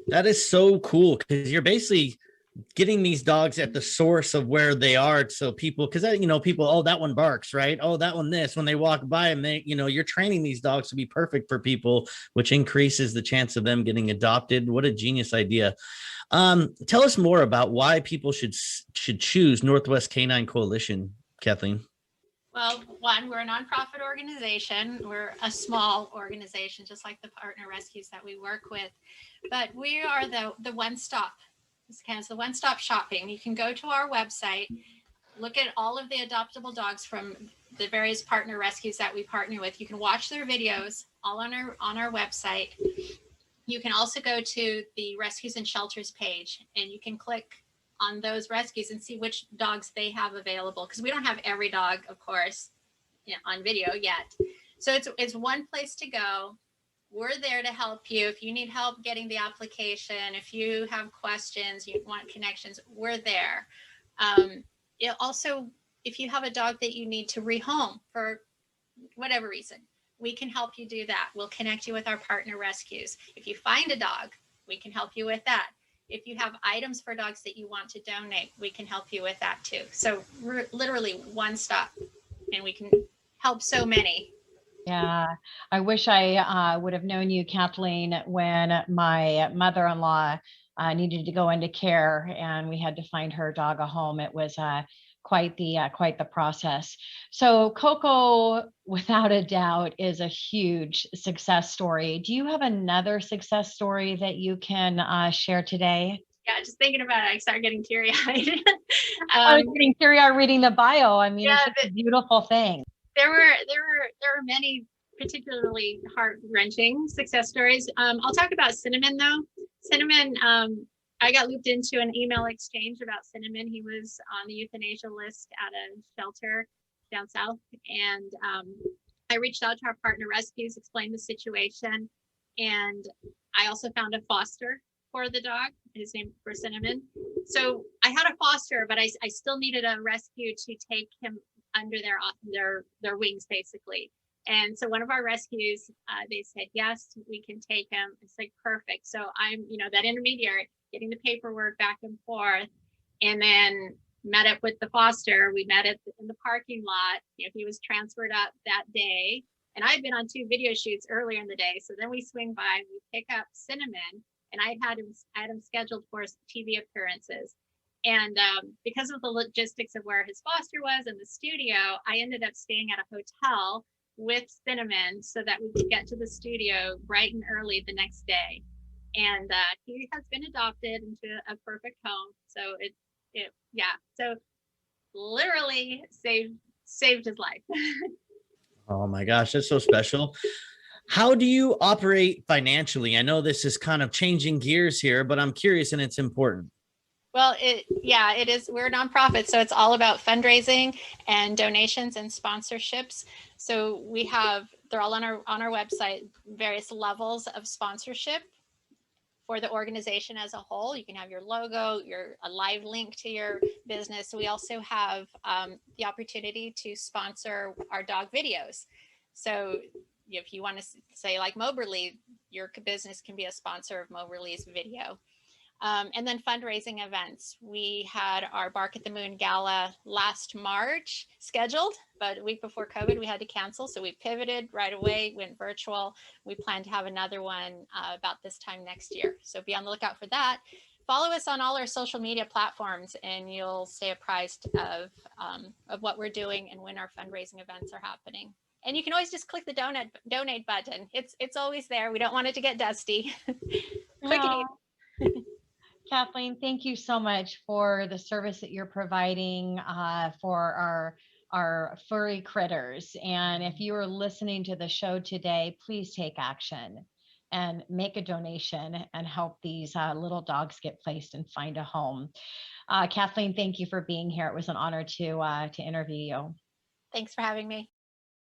[SPEAKER 3] That is so cool, because you're basically getting these dogs at the source of where they are. So people, because people, oh, that one barks, right? Oh, that one this, when they walk by, and they, you're training these dogs to be perfect for people, which increases the chance of them getting adopted. What a genius idea. Tell us more about why people should choose Northwest Canine Coalition, Kathleen.
[SPEAKER 7] Well, one, we're a nonprofit organization. We're a small organization, just like the partner rescues that we work with. But we are the one-stop. It's the one-stop shopping. You can go to our website, look at all of the adoptable dogs from the various partner rescues that we partner with. You can watch their videos all on our website. You can also go to the Rescues and Shelters page, and you can click on those rescues and see which dogs they have available, because we don't have every dog, of course, on video yet. So it's one place to go. We're there to help you. If you need help getting the application, if you have questions, you want connections, we're there. Also, if you have a dog that you need to rehome for whatever reason, we can help you do that. We'll connect you with our partner rescues. If you find a dog, we can help you with that. If you have items for dogs that you want to donate, we can help you with that too. So we're literally one stop, and we can help so many.
[SPEAKER 2] Yeah, I wish I would have known you, Kathleen, when my mother-in-law needed to go into care and we had to find her dog a home. It was quite the process. So Coco, without a doubt, is a huge success story. Do you have another success story that you can share today?
[SPEAKER 7] Yeah, just thinking about it, I start getting teary-eyed.
[SPEAKER 2] I was getting teary-eyed reading the bio. I mean,
[SPEAKER 7] yeah,
[SPEAKER 2] it's a beautiful thing.
[SPEAKER 7] There were many particularly heart-wrenching success stories. I'll talk about Cinnamon though. Cinnamon, I got looped into an email exchange about Cinnamon. He was on the euthanasia list at a shelter down south, and I reached out to our partner rescues, explained the situation, and I also found a foster for the dog, his name for Cinnamon. So I had a foster, but I still needed a rescue to take him under their wings, basically. And so one of our rescues, they said, yes, we can take him. It's like, perfect. So I'm, that intermediary, getting the paperwork back and forth, and then met up with the foster. We met in the parking lot. He was transferred up that day, and I had been on 2 video shoots earlier in the day. So then we swing by, we pick up Cinnamon, and I had him scheduled for TV appearances. And because of the logistics of where his foster was and the studio, I ended up staying at a hotel with Cinnamon so that we could get to the studio bright and early the next day. And he has been adopted into a perfect home. So so literally saved his life.
[SPEAKER 3] Oh my gosh, that's so special. How do you operate financially? I know this is kind of changing gears here, but I'm curious, and it's important.
[SPEAKER 7] Well, it is. We're a nonprofit, so it's all about fundraising and donations and sponsorships. So they're all on our website, various levels of sponsorship for the organization as a whole. You can have your logo, a live link to your business. We also have the opportunity to sponsor our dog videos. So if you want to say like Moberly, your business can be a sponsor of Moberly's video. And then fundraising events. We had our Bark at the Moon Gala last March scheduled, but a week before COVID, we had to cancel. So we pivoted right away, went virtual. We plan to have another one about this time next year. So be on the lookout for that. follow us on all our social media platforms, and you'll stay apprised of what we're doing and when our fundraising events are happening. And you can always just click the donate button. It's always there. We don't want it to get dusty. Quick and easy.
[SPEAKER 2] Kathleen, thank you so much for the service that you're providing for our furry critters. And if you are listening to the show today, please take action and make a donation and help these little dogs get placed and find a home. Kathleen, thank you for being here. It was an honor to interview you.
[SPEAKER 7] Thanks for having me.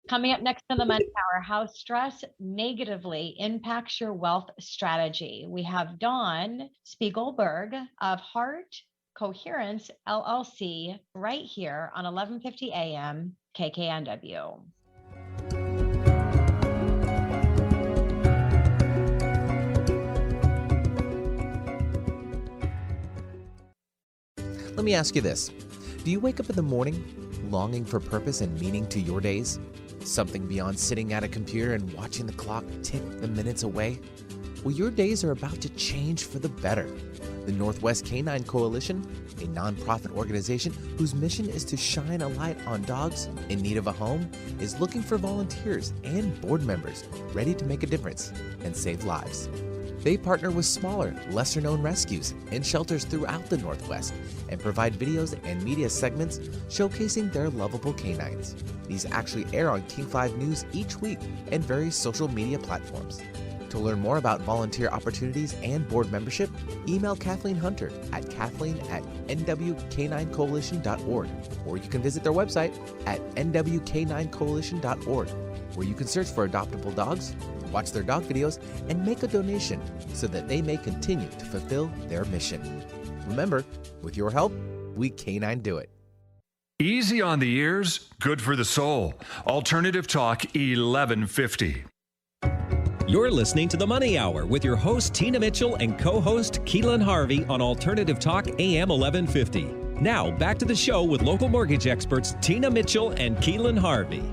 [SPEAKER 2] Coming up next on the Money Hour, how stress negatively impacts your wealth strategy. We have Dawn Spiegelberg of Heart Coherence LLC right here on 1150 AM KKNW.
[SPEAKER 4] Let me ask you this. Do you wake up in the morning longing for purpose and meaning to your days? Something beyond sitting at a computer and watching the clock tick the minutes away? Well, your days are about to change for the better. The Northwest Canine Coalition, a nonprofit organization whose mission is to shine a light on dogs in need of a home, is looking for volunteers and board members ready to make a difference and save lives. They partner with smaller, lesser-known rescues and shelters throughout the Northwest and provide videos and media segments showcasing their lovable canines. These actually air on King 5 News each week and various social media platforms. To learn more about volunteer opportunities and board membership, email Kathleen Hunter at kathleen@nwk9coalition.org, or you can visit their website at nwk9coalition.org, where you can search for adoptable dogs, watch their dog videos, and make a donation so that they may continue to fulfill their mission. Remember, with your help, we canine do it.
[SPEAKER 5] Easy on the ears, good for the soul. Alternative Talk 1150.
[SPEAKER 1] You're listening to The Money Hour with your host, Tina Mitchell, and co-host, Keelan Harvey on Alternative Talk AM 1150. Now, back to the show with local mortgage experts, Tina Mitchell and Keelan Harvey.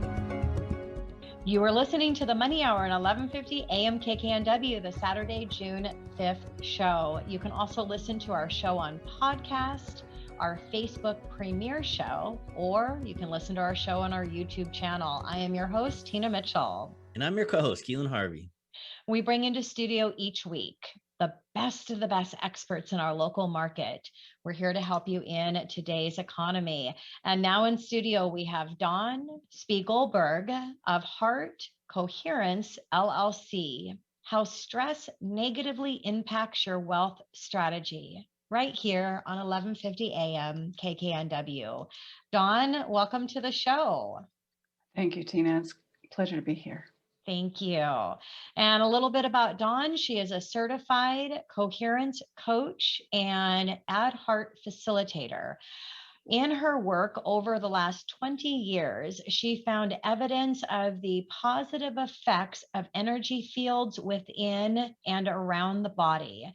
[SPEAKER 2] You are listening to the Money Hour on 1150 AM KKNW, the Saturday, June 5th show. You can also listen to our show on podcast, our Facebook premiere show, or you can listen to our show on our YouTube channel. I am your host, Tina Mitchell.
[SPEAKER 3] And I'm your co-host, Keelan Harvey.
[SPEAKER 2] We bring into studio each week the best of the best experts in our local market. We're here to help you in today's economy. And now in studio, we have Dawn Spiegelberg of Heart Coherence LLC, how stress negatively impacts your wealth strategy, right here on 1150 AM KKNW. Dawn, welcome to the show.
[SPEAKER 8] Thank you, Tina. It's a pleasure to be here.
[SPEAKER 2] Thank you. And a little bit about Dawn. She is a certified coherence coach and ad heart facilitator. In her work over the last 20 years, she found evidence of the positive effects of energy fields within and around the body.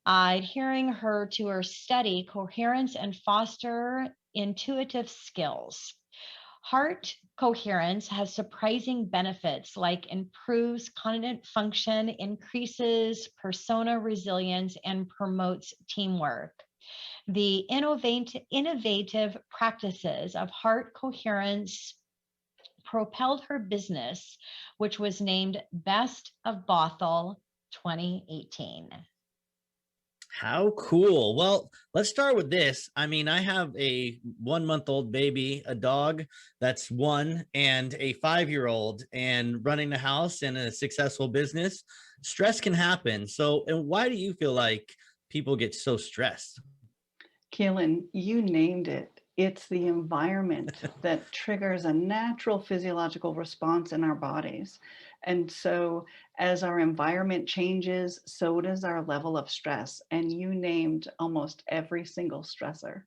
[SPEAKER 2] Adhering her to her study, coherence and foster intuitive skills. Heart coherence has surprising benefits like improves cognitive function, increases persona resilience, and promotes teamwork. The innovative practices of heart coherence propelled her business, which was named Best of Bothell 2018.
[SPEAKER 3] How cool. Well, let's start with this. I mean, I have a 1-month-old baby, a dog that's 1, and a 5-year-old, and running the house and a successful business. Stress can happen. So, and why do you feel like people get so stressed?
[SPEAKER 8] Keelan, you named it. It's the environment that triggers a natural physiological response in our bodies. And so as our environment changes, so does our level of stress. And you named almost every single stressor.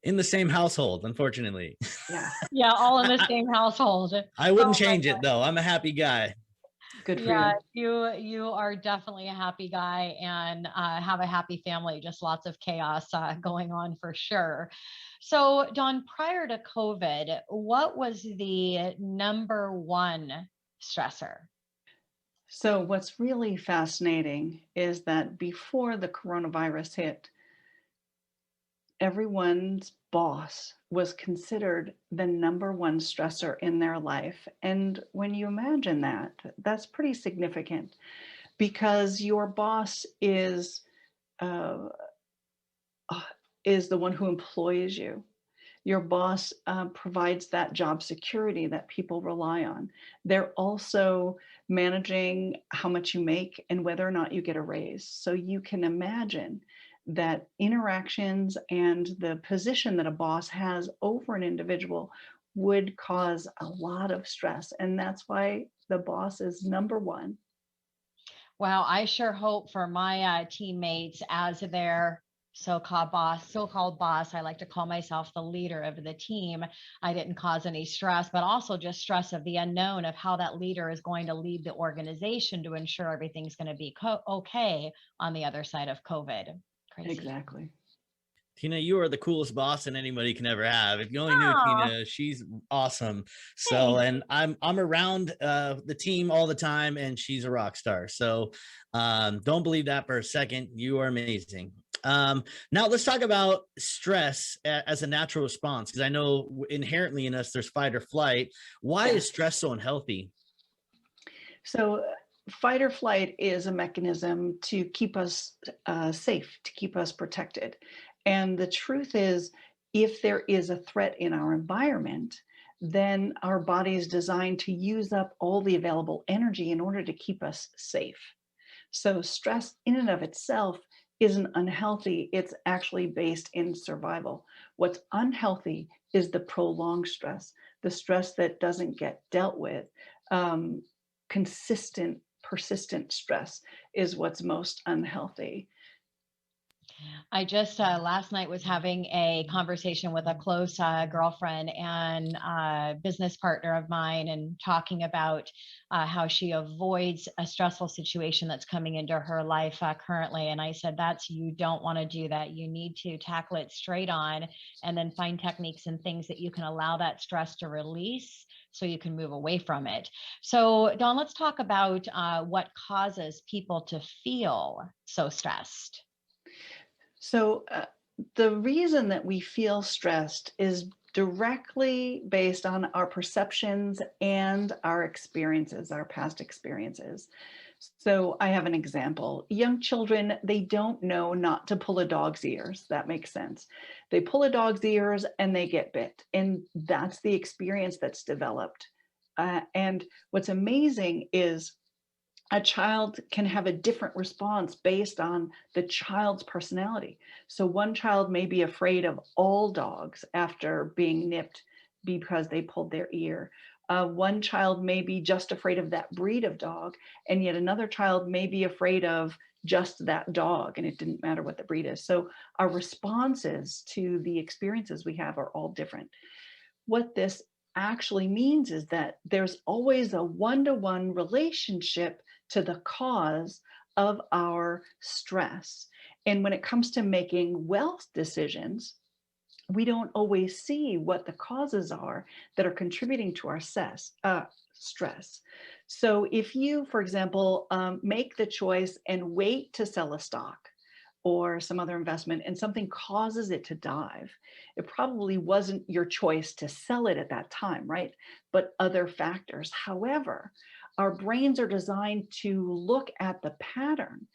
[SPEAKER 3] In the same household, unfortunately.
[SPEAKER 8] Yeah.
[SPEAKER 2] Yeah, all in the same household.
[SPEAKER 3] I wouldn't change it though. I'm a happy guy.
[SPEAKER 8] Good for
[SPEAKER 2] Yeah,
[SPEAKER 8] you.
[SPEAKER 2] you are definitely a happy guy and have a happy family, just lots of chaos going on for sure. So Dawn, prior to COVID, what was the number one stressor?
[SPEAKER 8] So what's really fascinating is that before the coronavirus hit, everyone's boss was considered the number one stressor in their life. And when you imagine that, that's pretty significant because your boss uh, is the one who employs you. Your boss provides that job security that people rely on. They're also managing how much you make and whether or not you get a raise. So you can imagine that interactions and the position that a boss has over an individual would cause a lot of stress. And that's why the boss is number one.
[SPEAKER 2] Well, I sure hope for my teammates as their so-called boss. I like to call myself the leader of the team. I didn't cause any stress, but also just stress of the unknown of how that leader is going to lead the organization to ensure everything's going to be okay on the other side of COVID. Crazy.
[SPEAKER 8] Exactly.
[SPEAKER 3] Tina, you are the coolest boss that anybody can ever have. If you only knew
[SPEAKER 2] Aw.
[SPEAKER 3] Tina, she's awesome. So, and I'm around the team all the time, and she's a rock star. So, don't believe that for a second. You are amazing. Now let's talk about stress as a natural response, because I know inherently in us there's fight or flight. Why is stress so unhealthy?
[SPEAKER 8] So fight or flight is a mechanism to keep us safe, to keep us protected. And the truth is, if there is a threat in our environment, then our body is designed to use up all the available energy in order to keep us safe. So stress in and of itself isn't unhealthy. It's actually based in survival. What's unhealthy is the prolonged stress, the stress that doesn't get dealt with. Consistent, persistent stress is what's most unhealthy.
[SPEAKER 2] I just last night was having a conversation with a close girlfriend and business partner of mine, and talking about how she avoids a stressful situation that's coming into her life currently. And I said, you don't want to do that. You need to tackle it straight on, and then find techniques and things that you can allow that stress to release so you can move away from it. So Dawn, let's talk about what causes people to feel so stressed.
[SPEAKER 8] So the reason that we feel stressed is directly based on our perceptions and our experiences, our past experiences. So I have an example. Young children, they don't know not to pull a dog's ears. That makes sense. They pull a dog's ears and they get bit. And that's the experience that's developed. And what's amazing is a child can have a different response based on the child's personality. So one child may be afraid of all dogs after being nipped because they pulled their ear. One child may be just afraid of that breed of dog, and yet another child may be afraid of just that dog, and it didn't matter what the breed is. So our responses to the experiences we have are all different. What this actually means is that there's always a one-to-one relationship to the cause of our stress. And when it comes to making wealth decisions, we don't always see what the causes are that are contributing to our stress. So if you, for example, make the choice and wait to sell a stock or some other investment and something causes it to dive, it probably wasn't your choice to sell it at that time, right? But other factors. However, our brains are designed to look at the pattern,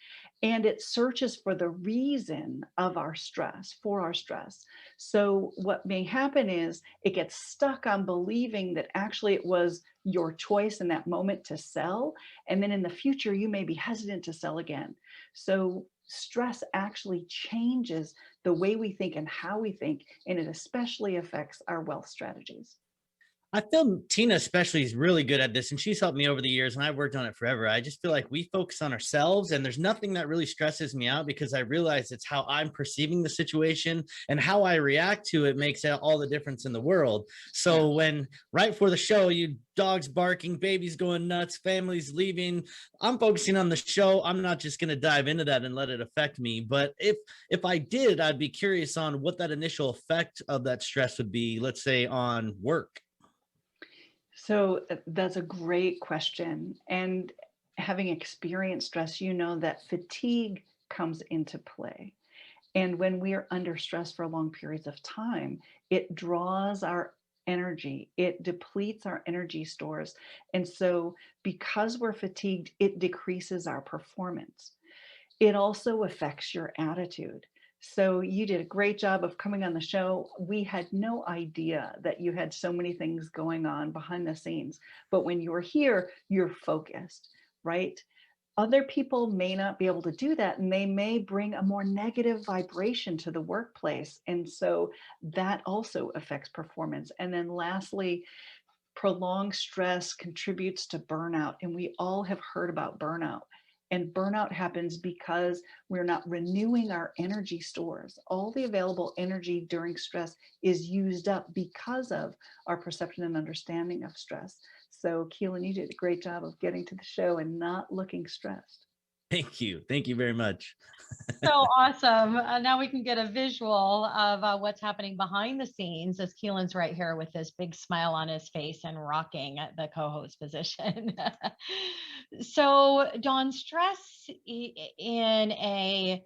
[SPEAKER 8] and it searches for the reason of our stress, for our stress. So what may happen is it gets stuck on believing that actually it was your choice in that moment to sell. And then in the future, you may be hesitant to sell again. So stress actually changes the way we think and how we think, and it especially affects our wealth strategies.
[SPEAKER 3] I feel Tina especially is really good at this, and she's helped me over the years, and I've worked on it forever. I just feel like we focus on ourselves, and there's nothing that really stresses me out because I realize it's how I'm perceiving the situation, and how I react to it makes all the difference in the world. So when right before the show, you dogs barking, babies going nuts, families leaving, I'm focusing on the show. I'm not just going to dive into that and let it affect me. But if I did, I'd be curious on what that initial effect of that stress would be, let's say on work.
[SPEAKER 8] So that's a great question. And having experienced stress, you know that fatigue comes into play. And when we are under stress for long periods of time, it draws our energy, it depletes our energy stores. And so, because we're fatigued, it decreases our performance. It also affects your attitude. So, you did a great job of coming on the show. We had no idea that you had so many things going on behind the scenes. But when you're here, you're focused, right? Other people may not be able to do that, and they may bring a more negative vibration to the workplace. And so that also affects performance. And then lastly, prolonged stress contributes to burnout. And we all have heard about burnout. And burnout happens because we're not renewing our energy stores. All the available energy during stress is used up because of our perception and understanding of stress. So, Keelan, you did a great job of getting to the show and not looking stressed.
[SPEAKER 3] Thank you. Thank you very much.
[SPEAKER 2] So awesome. Now we can get a visual of what's happening behind the scenes as Keelan's right here with this big smile on his face and rocking the co-host position. So, Dawn, stress in a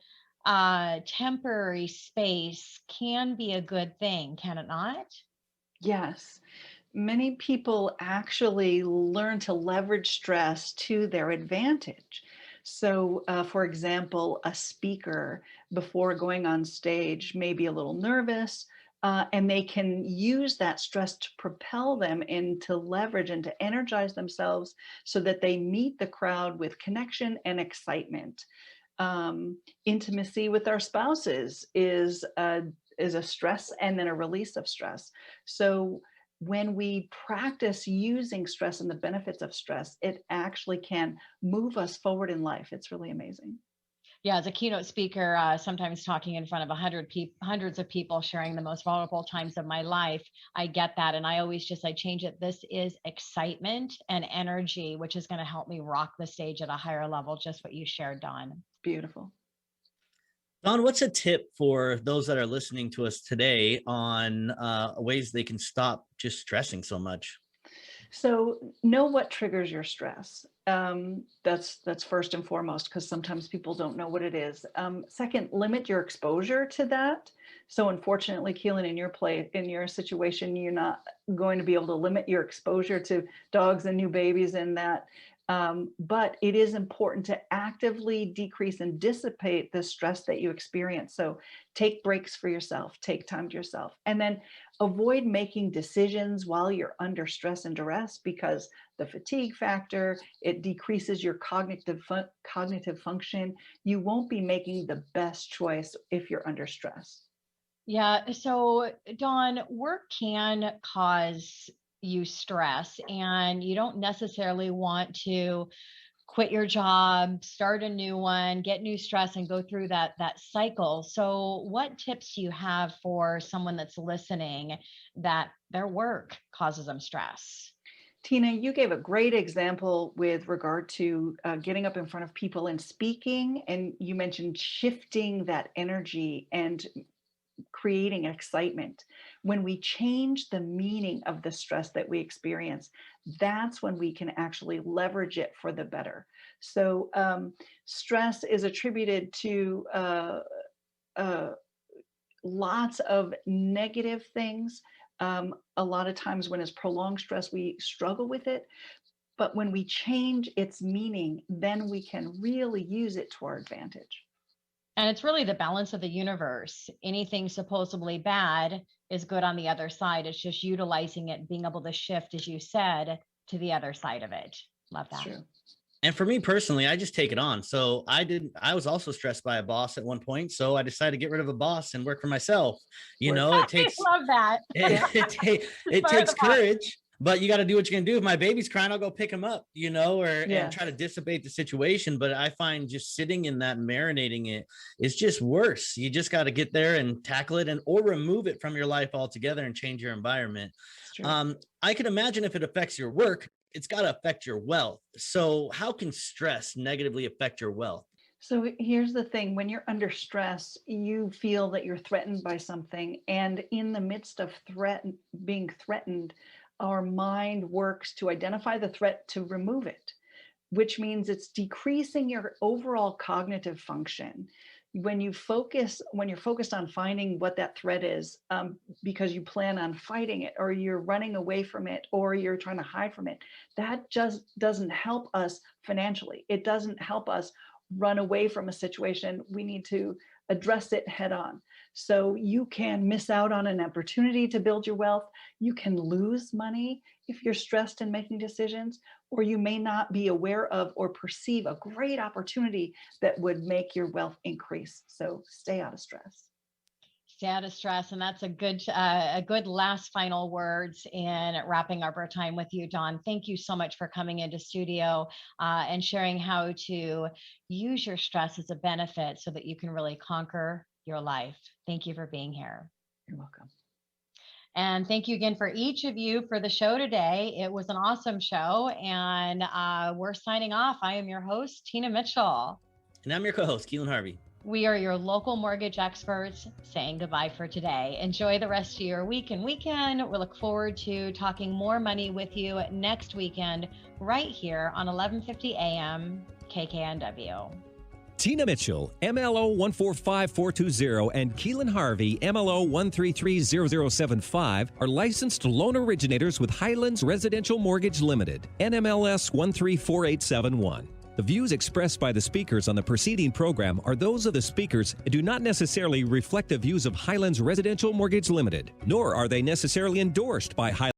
[SPEAKER 2] temporary space can be a good thing, can it not?
[SPEAKER 8] Yes. Many people actually learn to leverage stress to their advantage. So, for example, a speaker before going on stage may be a little nervous, and they can use that stress to propel them into leverage and to energize themselves so that they meet the crowd with connection and excitement. Intimacy with our spouses is a stress and then a release of stress. So when we practice using stress and the benefits of stress, it actually can move us forward in life. It's really amazing.
[SPEAKER 2] Yeah, as a keynote speaker, sometimes talking in front of hundreds of people, sharing the most vulnerable times of my life, I get that. And I change it. This is excitement and energy, which is going to help me rock the stage at a higher level. Just what you shared, Dawn.
[SPEAKER 8] Beautiful.
[SPEAKER 3] Don, what's a tip for those that are listening to us today on ways they can stop just stressing so much?
[SPEAKER 8] So know what triggers your stress. That's first and foremost, because sometimes people don't know what it is. Second, limit your exposure to that. So unfortunately, Keelan, in your situation, you're not going to be able to limit your exposure to dogs and new babies and that. But it is important to actively decrease and dissipate the stress that you experience. So take breaks for yourself, take time to yourself, and then avoid making decisions while you're under stress and duress, because the fatigue factor, it decreases your cognitive function. You won't be making the best choice if you're under stress.
[SPEAKER 2] Yeah. So, Dawn, work can cause you stress, and you don't necessarily want to quit your job, start a new one, get new stress, and go through that cycle. So what tips do you have for someone that's listening that their work causes them stress?
[SPEAKER 8] Tina, you gave a great example with regard to getting up in front of people and speaking, and you mentioned shifting that energy and creating excitement. When we change the meaning of the stress that we experience, that's when we can actually leverage it for the better. So stress is attributed to lots of negative things. A lot of times when it's prolonged stress, we struggle with it. But when we change its meaning, then we can really use it to our advantage.
[SPEAKER 2] And it's really the balance of the universe. Anything supposedly bad is good on the other side. It's just utilizing it, being able to shift, as you said, to the other side of it. Love that.
[SPEAKER 8] True.
[SPEAKER 3] And for me personally, I just take it on. So I was also stressed by a boss at one point. So I decided to get rid of a boss and work for myself. You know, it takes,
[SPEAKER 2] I love that.
[SPEAKER 3] it takes courage, but you got to do what you can do. If my baby's crying, I'll go pick him up, you know, and try to dissipate the situation. But I find just sitting in that, marinating it is just worse. You just got to get there and tackle it or remove it from your life altogether and change your environment. I can imagine if it affects your work, it's got to affect your wealth. So how can stress negatively affect your wealth?
[SPEAKER 8] So here's the thing. When you're under stress, you feel that you're threatened by something. And in the midst of being threatened, our mind works to identify the threat to remove it, which means it's decreasing your overall cognitive function. when you're focused on finding what that threat is, because you plan on fighting it, or you're running away from it, or you're trying to hide from it, that just doesn't help us financially. It doesn't help us run away from a situation. We need to address it head on. So you can miss out on an opportunity to build your wealth. You can lose money if you're stressed in making decisions, or you may not be aware of or perceive a great opportunity that would make your wealth increase. So stay out of stress.
[SPEAKER 2] Stay out of stress. And that's a good last final words in wrapping up our time with you, Dawn. Thank you so much for coming into studio and sharing how to use your stress as a benefit so that you can really conquer your life. Thank you for being here.
[SPEAKER 8] You're welcome.
[SPEAKER 2] And thank you again for each of you for the show today. It was an awesome show, and we're signing off. I am your host, Tina Mitchell.
[SPEAKER 3] And I'm your co-host, Keelan Harvey.
[SPEAKER 2] We are your local mortgage experts saying goodbye for today. Enjoy the rest of your week and weekend. We look forward to talking more money with you next weekend right here on 1150 AM KKNW.
[SPEAKER 1] Tina Mitchell, MLO 145420, and Keelan Harvey, MLO 1330075, are licensed loan originators with Highlands Residential Mortgage Limited, NMLS 134871. The views expressed by the speakers on the preceding program are those of the speakers and do not necessarily reflect the views of Highlands Residential Mortgage Limited, nor are they necessarily endorsed by Highlands.